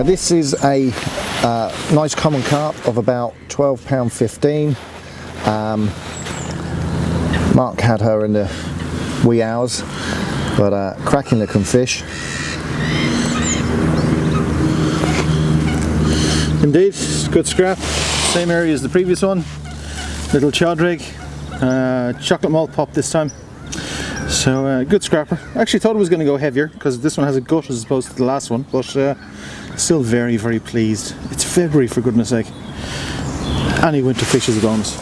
this is a nice common carp of about £12.15. Mark had her in the wee hours, but cracking looking fish. Indeed, good scrap, same area as the previous one. Little chod-rig, chocolate malt pop this time. So good scrapper. I actually thought it was going to go heavier because this one has a gut as opposed to the last one, but still very, very pleased. It's February, for goodness sake. Any winter fish is a bonus.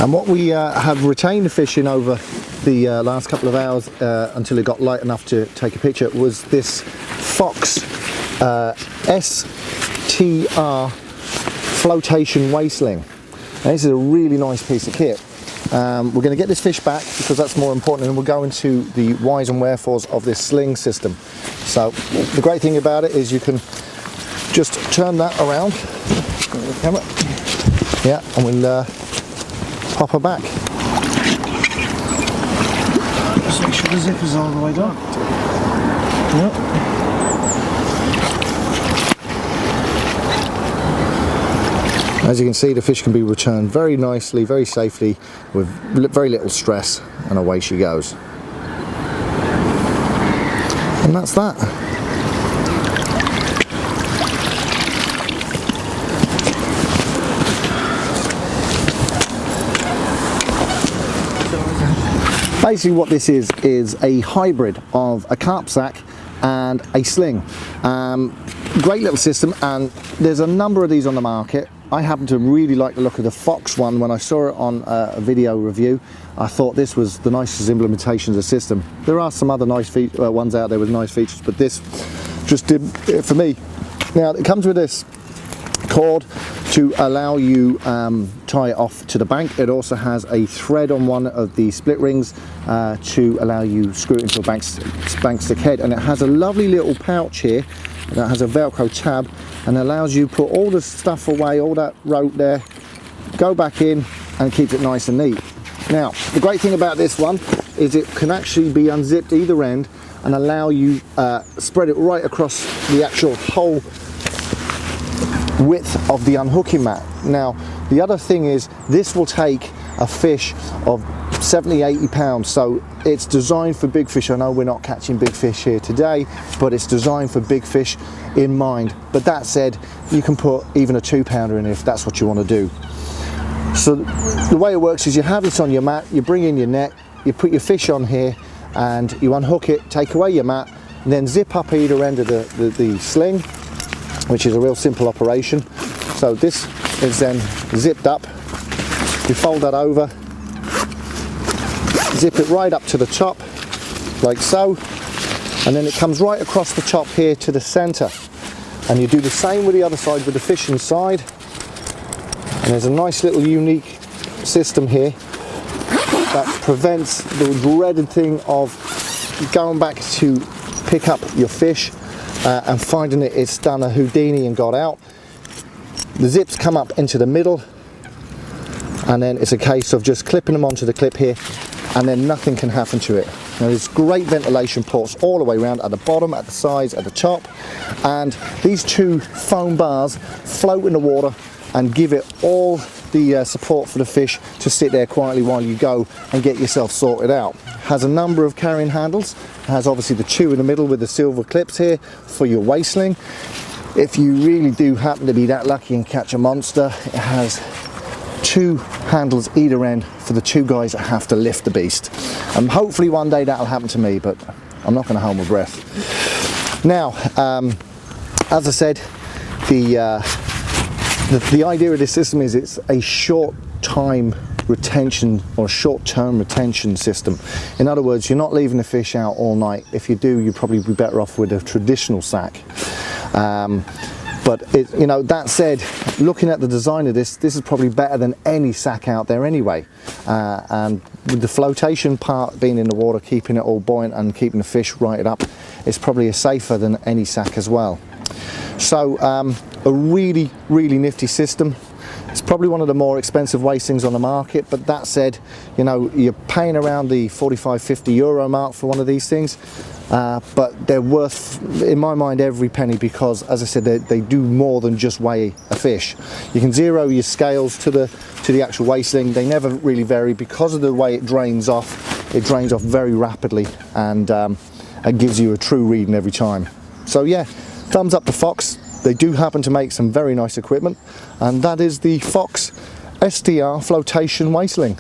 And what we have retained the fish in over the last couple of hours until it got light enough to take a picture was this Fox STR Flotation Sling. Now, this is a really nice piece of kit. We're going to get this fish back because that's more important, and we'll go into the whys and wherefores of this sling system. So the great thing about it is you can just turn that around, yeah, and we'll pop her back. Just make sure the zip is all the way down. Yep. As you can see, the fish can be returned very nicely, very safely, with very little stress, and away she goes. And that's that. Basically what this is a hybrid of a carp sack and a sling. Great little system, and there's a number of these on the market. I happen to really like the look of the Fox one. When I saw it on a video review, I thought this was the nicest implementation of the system. There are some other nice ones out there with nice features, but this just did it for me. Now it comes with this cord to allow you tie it off to the bank. It also has a thread on one of the split rings to allow you screw it into a bank stick head, and it has a lovely little pouch here that has a Velcro tab and allows you to put all the stuff away, all that rope there, go back in, and keeps it nice and neat. Now the great thing about this one is it can actually be unzipped either end and allow you spread it right across the actual whole width of the unhooking mat. Now the other thing is this will take a fish of 70-80 pounds, so it's designed for big fish. I know we're not catching big fish here today, but it's designed for big fish in mind. But that said, you can put even a 2-pounder in if that's what you want to do. So the way it works is you have this on your mat, you bring in your net, you put your fish on here, and you unhook it, take away your mat, and then zip up either end of the sling, which is a real simple operation. So this is then zipped up, you fold that over, zip it right up to the top like so, and then it comes right across the top here to the center, and you do the same with the other side with the fish inside. And there's a nice little unique system here that prevents the dreaded thing of going back to pick up your fish and finding it's done a Houdini and got out. The zips come up into the middle, and then it's a case of just clipping them onto the clip here, and then nothing can happen to it. Now there's great ventilation ports all the way around, at the bottom, at the sides, at the top, and these two foam bars float in the water and give it all the support for the fish to sit there quietly while you go and get yourself sorted out. Has a number of carrying handles, has obviously the two in the middle with the silver clips here for your waist sling. If you really do happen to be that lucky and catch a monster, it has two handles either end for the two guys that have to lift the beast. And hopefully one day that'll happen to me, but I'm not going to hold my breath. Now, as I said, the idea of this system is it's a short time retention or short-term retention system. In other words, you're not leaving the fish out all night. If you do, you'd probably be better off with a traditional sack. But you know, that said, looking at the design of this is probably better than any sack out there anyway. And with the flotation part being in the water, keeping it all buoyant and keeping the fish righted up, it's probably safer than any sack as well. So a really, really nifty system. It's probably one of the more expensive waste-lings on the market, but that said, you know, you're paying around the 45-50 euro mark for one of these things, but they're worth, in my mind, every penny, because, as I said, they do more than just weigh a fish. You can zero your scales to the actual waste-ling. They never really vary because of the way it drains off. It drains off very rapidly, and it gives you a true reading every time. So yeah, thumbs up to Fox. They do happen to make some very nice equipment, and that is the Fox STR Flotation waste-ling.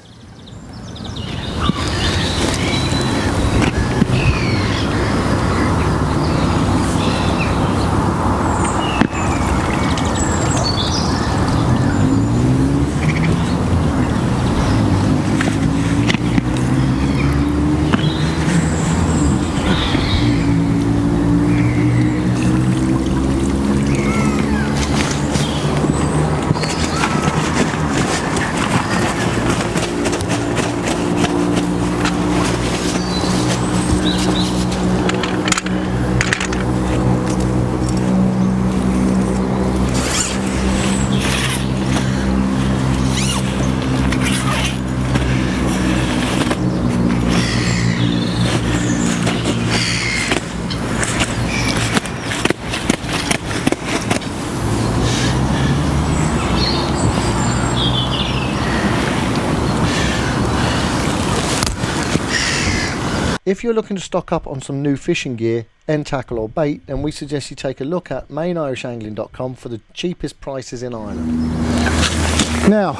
If you're looking to stock up on some new fishing gear, end tackle or bait, then we suggest you take a look at mainirishangling.com for the cheapest prices in Ireland. Now,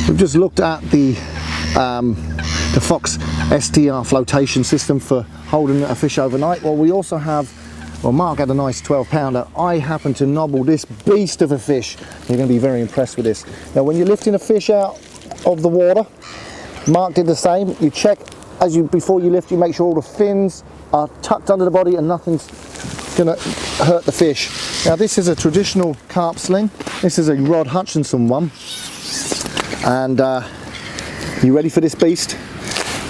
we've just looked at the Fox STR flotation system for holding a fish overnight. Well, we also have, well, Mark had a nice 12-pounder. I happen to nobble this beast of a fish. You're going to be very impressed with this. Now, when you're lifting a fish out of the water, Mark did the same. You check before you lift, you make sure all the fins are tucked under the body and nothing's gonna hurt the fish. Now, this is a traditional carp sling. This is a Rod Hutchinson one, and you ready for this beast?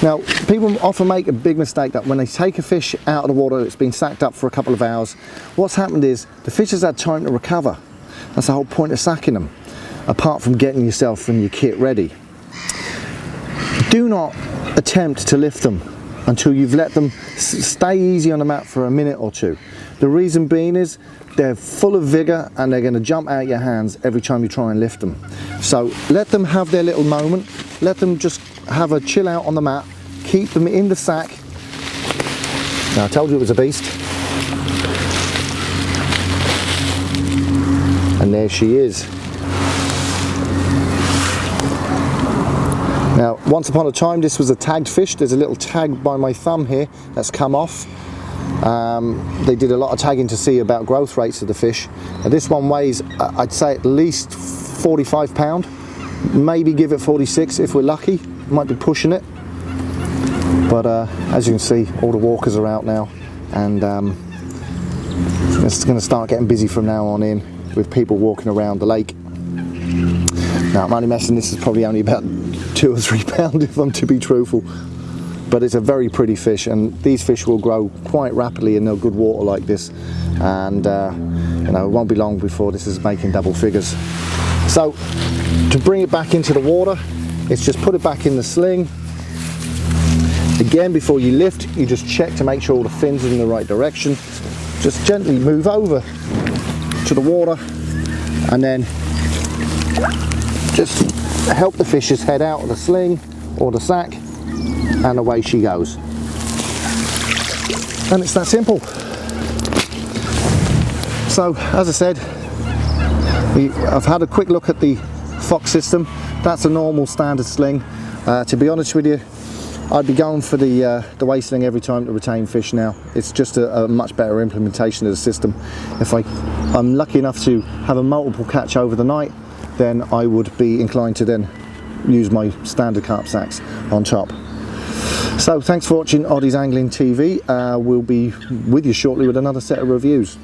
Now, people often make a big mistake that when they take a fish out of the water, it's been sacked up for a couple of hours. What's happened is the fish has had time to recover. That's the whole point of sacking them, apart from getting yourself and your kit ready. Do not attempt to lift them until you've let them stay easy on the mat for a minute or two. The reason being is they're full of vigor and they're going to jump out your hands every time you try and lift them. So let them have their little moment, let them just have a chill out on the mat, keep them in the sack. Now, I told you it was a beast, and there she is. Now, once upon a time, this was a tagged fish. There's a little tag by my thumb here that's come off. They did a lot of tagging to see about growth rates of the fish. Now, this one weighs, I'd say, at least 45 pound, maybe give it 46 if we're lucky. Might be pushing it. But as you can see, all the walkers are out now, and it's going to start getting busy from now on in with people walking around the lake. Now, I'm only messing, this is probably only about 2 or 3 pounds if I'm to be truthful, but it's a very pretty fish, and these fish will grow quite rapidly in a good water like this, and you know, it won't be long before this is making double figures. So to bring it back into the water, it's just put it back in the sling. Again, before you lift, you just check to make sure all the fins are in the right direction. Just gently move over to the water, and then just help the fish's head out of the sling or the sack, and away she goes. And it's that simple. So, as I said, I've had a quick look at the Fox system. That's a normal standard sling. To be honest with you, I'd be going for the waste sling every time to retain fish now. It's just a much better implementation of the system. If I'm lucky enough to have a multiple catch over the night, then I would be inclined to then use my standard carp sacks on top. So thanks for watching Oddie's Angling TV. We'll be with you shortly with another set of reviews.